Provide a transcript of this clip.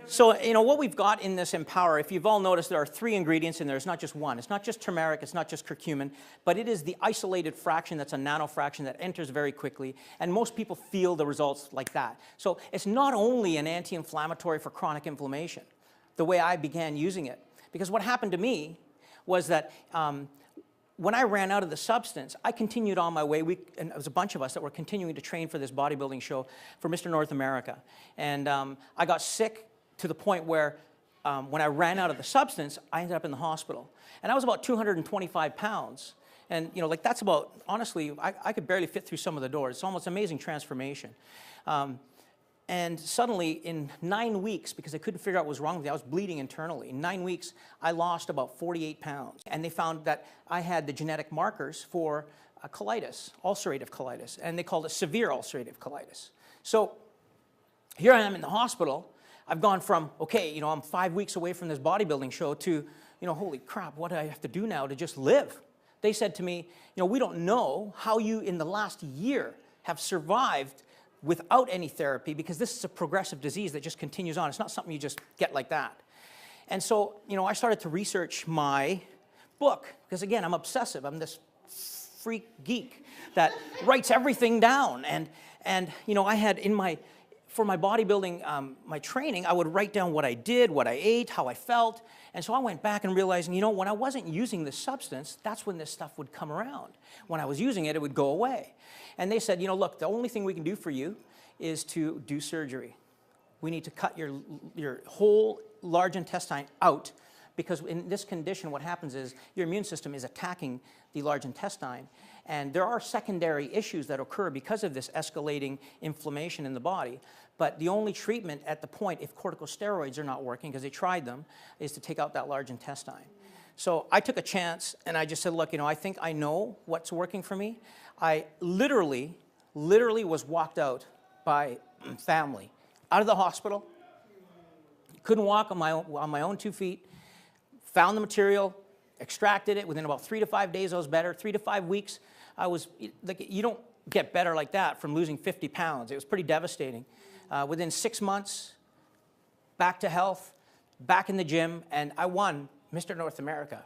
So, you know, what we've got in this Empower, if you've all noticed, there are 3 ingredients in there. It's not just one. It's not just turmeric. It's not just curcumin. But it is the isolated fraction that's a nanofraction that enters very quickly. And most people feel the results like that. So it's not only an anti-inflammatory for chronic inflammation, the way I began using it. Because what happened to me was that when I ran out of the substance, I continued on my way. And it was a bunch of us that were continuing to train for this bodybuilding show for Mr. North America. And I got sick to the point where when I ran out of the substance, I ended up in the hospital. And I was about 225 pounds. And, you know, like that's about, honestly, I could barely fit through some of the doors. It's almost amazing transformation. And suddenly, in 9 weeks, because I couldn't figure out what was wrong with me, I was bleeding internally. In 9 weeks, I lost about 48 pounds. And they found that I had the genetic markers for colitis, ulcerative colitis. And they called it severe ulcerative colitis. So here I am in the hospital. I've gone from, okay, you know, I'm 5 weeks away from this bodybuilding show to, you know, holy crap, what do I have to do now to just live? They said to me, you know, we don't know how you in the last year have survived without any therapy, because this is a progressive disease that just continues on. It's not something you just get like that. And so, you know, I started to research my book, because again, I'm obsessive. I'm this freak geek that writes everything down. And you know, I had in my, for my bodybuilding, my training, I would write down what I did, what I ate, how I felt. And so I went back and realized, you know, when I wasn't using this substance, that's when this stuff would come around. When I was using it, it would go away. And they said, you know, look, the only thing we can do for you is to do surgery. We need to cut your whole large intestine out, because in this condition, what happens is your immune system is attacking the large intestine. And there are secondary issues that occur because of this escalating inflammation in the body. But the only treatment at the point, if corticosteroids are not working, because they tried them, is to take out that large intestine. So I took a chance, and I just said, look, you know, I think I know what's working for me. I literally was walked out by family, out of the hospital, couldn't walk on my own 2 feet, found the material, extracted it. Within about 3 to 5 days, I was better. 3 to 5 weeks, I was, like, you don't get better like that from losing 50 pounds. It was pretty devastating. Within 6 months, back to health, back in the gym, and I won Mr. North America.